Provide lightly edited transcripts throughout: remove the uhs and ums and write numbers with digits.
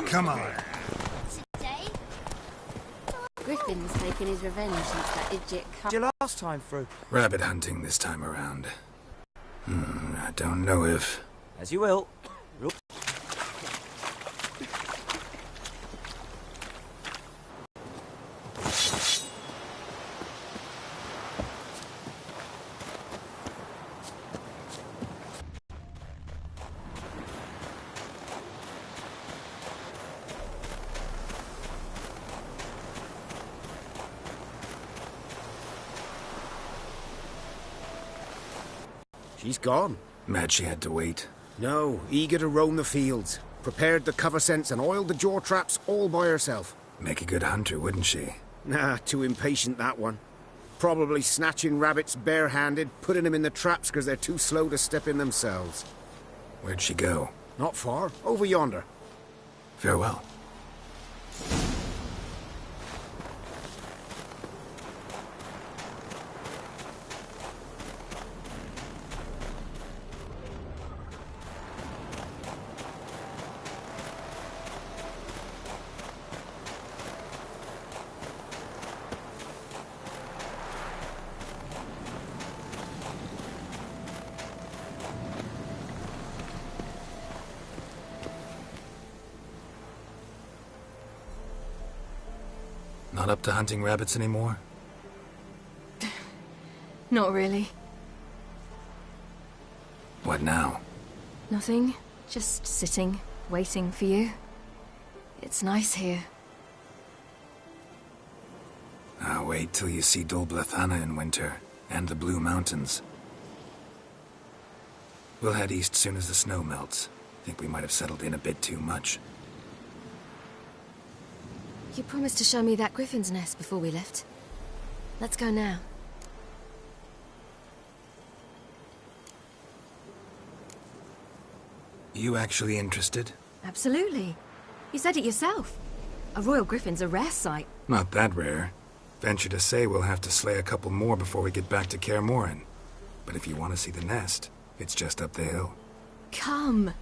Come on. Today? Griffin's taken his revenge since that idiot cut. Your last time through. Rabbit hunting this time around. I don't know if... As you will. Oops. She's gone. Mad she had to wait. No, eager to roam the fields. Prepared the cover scents and oiled the jaw traps all by herself. Make a good hunter, wouldn't she? Nah, too impatient, that one. Probably snatching rabbits barehanded, putting them in the traps because they're too slow to step in themselves. Where'd she go? Not far. Over yonder. Farewell. Not up to hunting rabbits anymore? Not really. What now? Nothing. Just sitting, waiting for you. It's nice here. I'll wait till you see Dol Blathana in winter, and the Blue Mountains. We'll head east soon as the snow melts. Think we might have settled in a bit too much. You promised to show me that griffin's nest before we left. Let's go now. You actually interested? Absolutely. You said it yourself. A royal griffin's a rare sight. Not that rare. Venture to say we'll have to slay a couple more before we get back to Kaer Morhen. But if you want to see the nest, it's just up the hill. Come.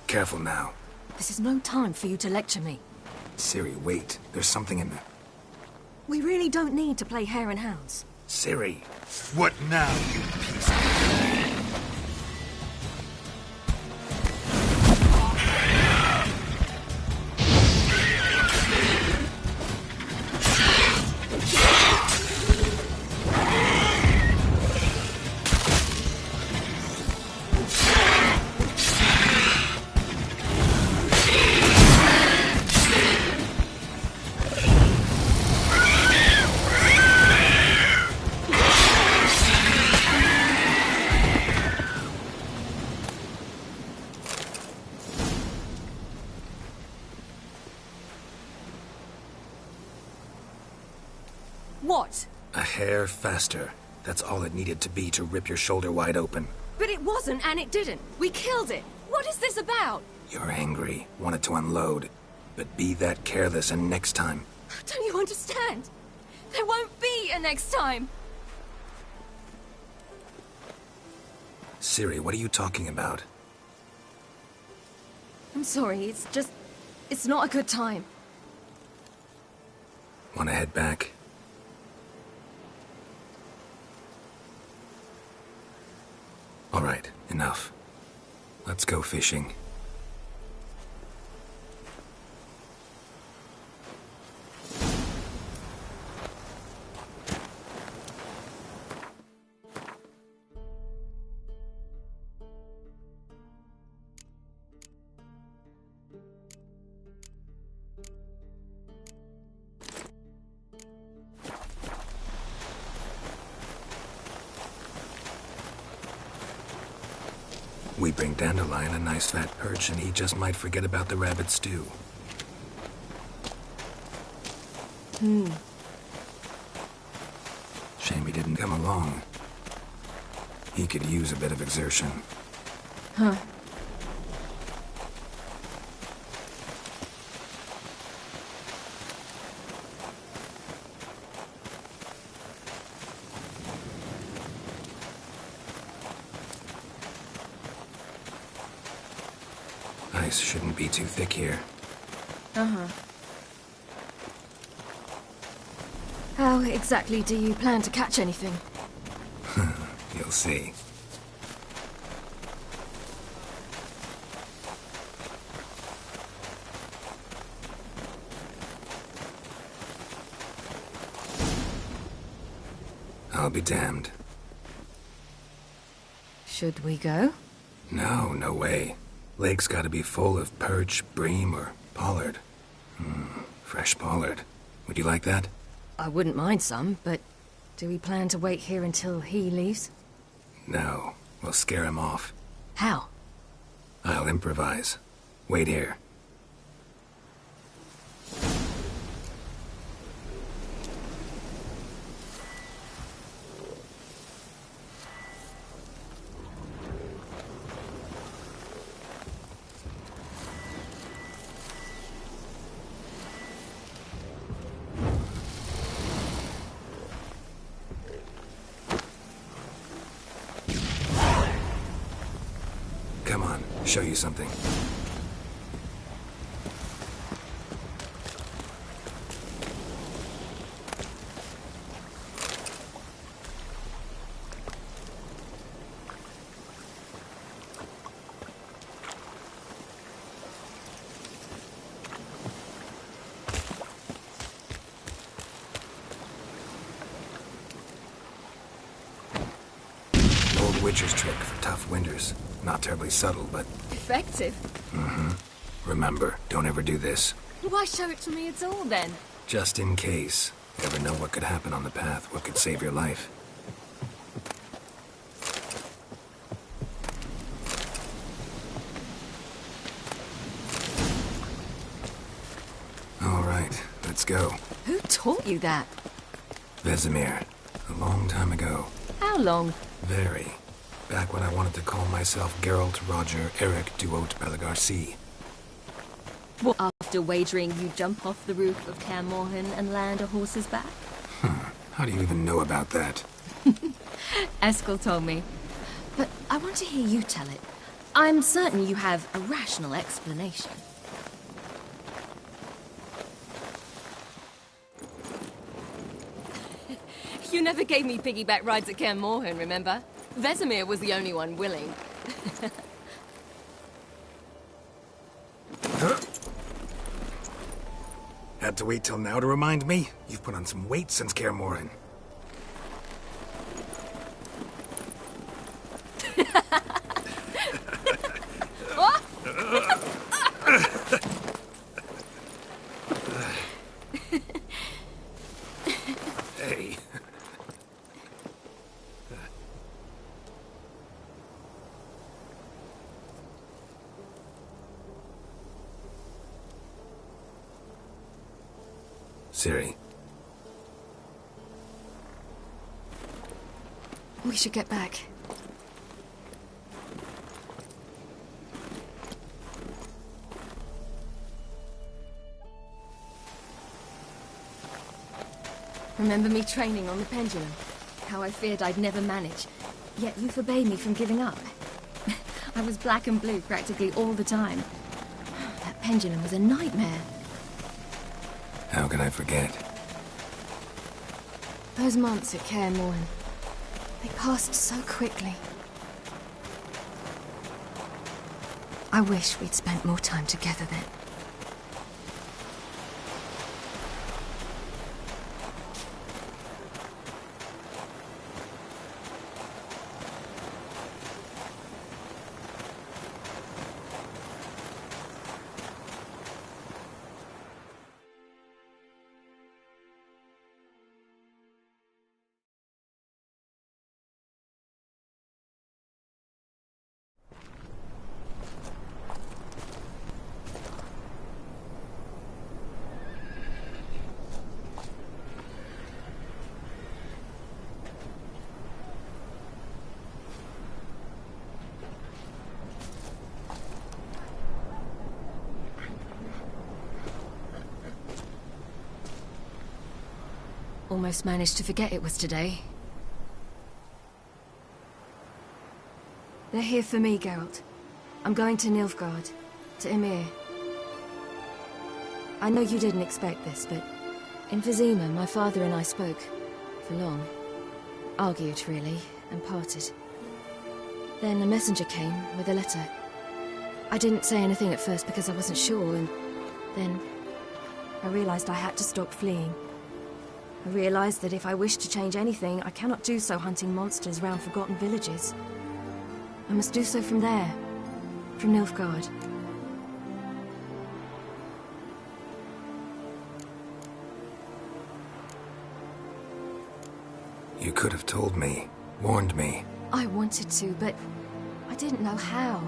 Careful now. This is no time for you to lecture me. Ciri, wait. There's something in there. We really don't need to play hare and hounds. Ciri! What now, you piece of... What? A hair faster. That's all it needed to be to rip your shoulder wide open. But it wasn't, and it didn't. We killed it. What is this about? You're angry, wanted to unload. But be that careless and next time. Don't you understand? There won't be a next time. Ciri, what are you talking about? I'm sorry, it's not a good time. Want to head back? All right, enough. Let's go fishing. We bring Dandelion a nice fat perch and he just might forget about the rabbit stew. Shame he didn't come along. He could use a bit of exertion. Huh. Ice shouldn't be too thick here. Uh-huh. How exactly do you plan to catch anything? You'll see. I'll be damned. Should we go? No, no way. Lake's gotta be full of perch, bream, or pollard. Fresh pollard. Would you like that? I wouldn't mind some, but do we plan to wait here until he leaves? No. We'll scare him off. How? I'll improvise. Wait here. Come on, show you something. Old Witcher's trick for tough winters. Not terribly subtle, but... Effective? Remember, don't ever do this. Why show it to me at all, then? Just in case. You never know what could happen on the path, what could save your life. All right, let's go. Who taught you that? Vesemir. A long time ago. How long? Very. Back when I wanted to call myself Geralt Roger Eric Duote Pelagarcy. What, after wagering you jump off the roof of Kaer Morhen and land a horse's back? How do you even know about that? Eskel told me. But I want to hear you tell it. I'm certain you have a rational explanation. You never gave me piggyback rides at Kaer Morhen, remember? Vesemir was the only one willing. Had to wait till now to remind me? You've put on some weight since Kaer Morhen. Hey. Ciri. We should get back. Remember me training on the pendulum? How I feared I'd never manage. Yet you forbade me from giving up. I was black and blue practically all the time. That pendulum was a nightmare. How can I forget? Those months at Kaer Morhen, they passed so quickly. I wish we'd spent more time together then. almost managed to forget it was today. They're here for me, Geralt. I'm going to Nilfgaard, to Ymir. I know you didn't expect this, but in Vizima, my father and I spoke for long. Argued, really, and parted. Then a messenger came with a letter. I didn't say anything at first because I wasn't sure, and then I realized I had to stop fleeing. I realized that if I wish to change anything, I cannot do so hunting monsters round forgotten villages. I must do so from there, from Nilfgaard. You could have told me, warned me. I wanted to, but I didn't know how.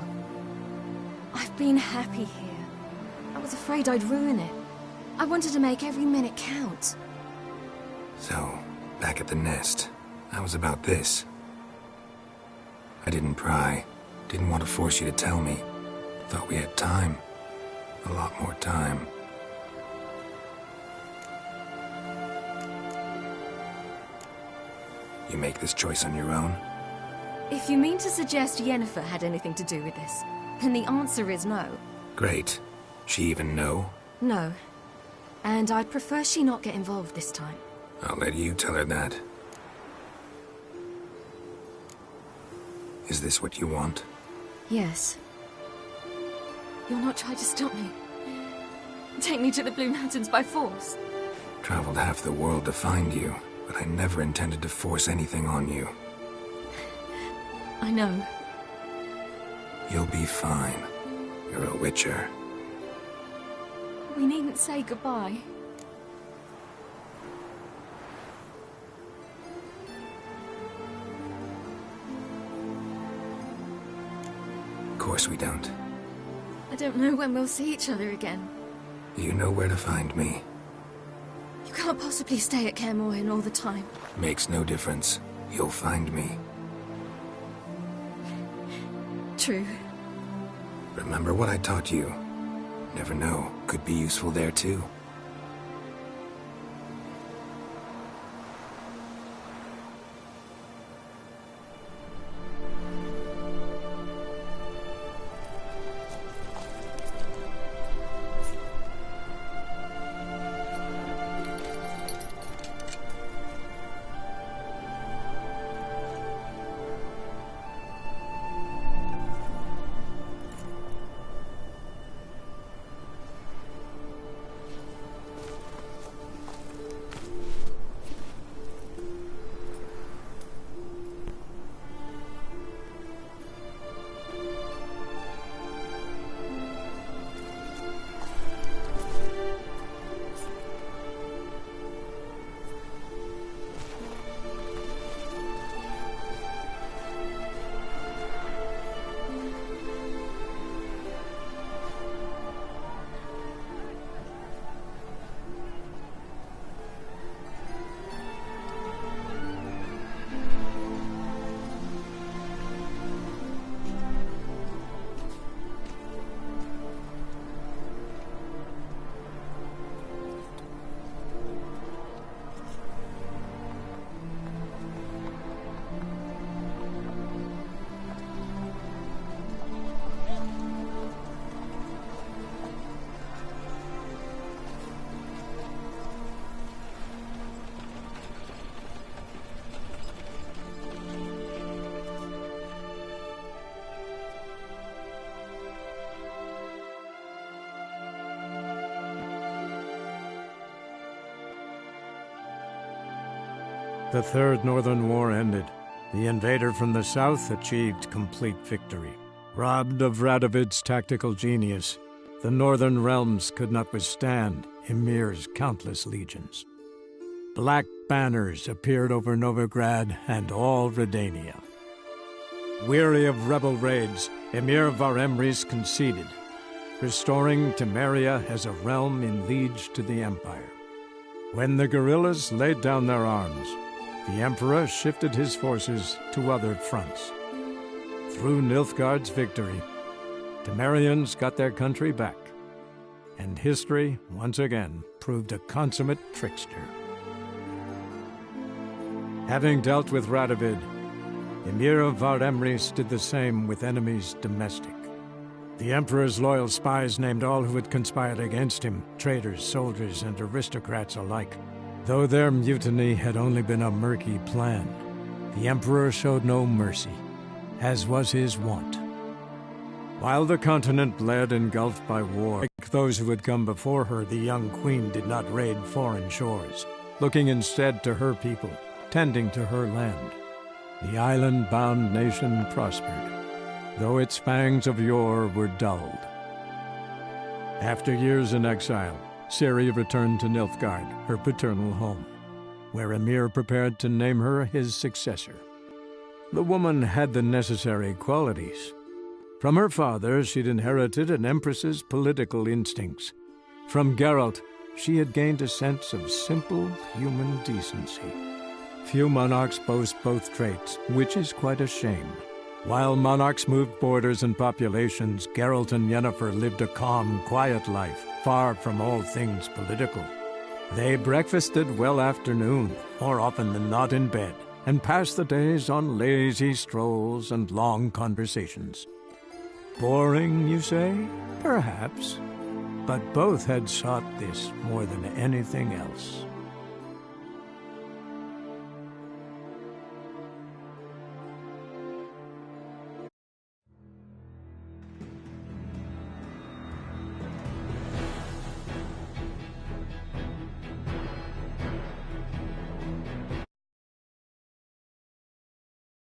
I've been happy here. I was afraid I'd ruin it. I wanted to make every minute count. So, back at the nest, I was about this. I didn't pry. Didn't want to force you to tell me. Thought we had time. A lot more time. You make this choice on your own? If you mean to suggest Yennefer had anything to do with this, then the answer is no. Great. She even know? No. And I'd prefer she not get involved this time. I'll let you tell her that. Is this what you want? Yes. You'll not try to stop me. Take me to the Blue Mountains by force. Traveled half the world to find you, but I never intended to force anything on you. I know. You'll be fine. You're a witcher. We needn't say goodbye. Of course we don't. I don't know when we'll see each other again. You know where to find me. You can't possibly stay at Kaer Morhen all the time. Makes no difference. You'll find me. True. Remember what I taught you. Never know, could be useful there too. The Third Northern War ended. The invader from the south achieved complete victory. Robbed of Radovid's tactical genius, the northern realms could not withstand Ymir's countless legions. Black banners appeared over Novigrad and all Redania. Weary of rebel raids, Ymir Varemris conceded, restoring Temeria as a realm in liege to the Empire. When the guerrillas laid down their arms, the Emperor shifted his forces to other fronts. Through Nilfgaard's victory, Temerians got their country back, and history once again proved a consummate trickster. Having dealt with Radovid, Emir of Var-Emreis did the same with enemies domestic. The Emperor's loyal spies named all who had conspired against him, traitors, soldiers, and aristocrats alike. Though their mutiny had only been a murky plan, the Emperor showed no mercy, as was his wont. While the continent bled engulfed by war, like those who had come before her, the young queen did not raid foreign shores, looking instead to her people, tending to her land. The island-bound nation prospered, though its fangs of yore were dulled. After years in exile, Ciri returned to Nilfgaard, her paternal home, where Emir prepared to name her his successor. The woman had the necessary qualities. From her father, she'd inherited an empress's political instincts. From Geralt, she had gained a sense of simple human decency. Few monarchs boast both traits, which is quite a shame. While monarchs moved borders and populations, Geralt and Yennefer lived a calm, quiet life, far from all things political. They breakfasted well afternoon, more often than not in bed, and passed the days on lazy strolls and long conversations. Boring, you say? Perhaps. But both had sought this more than anything else.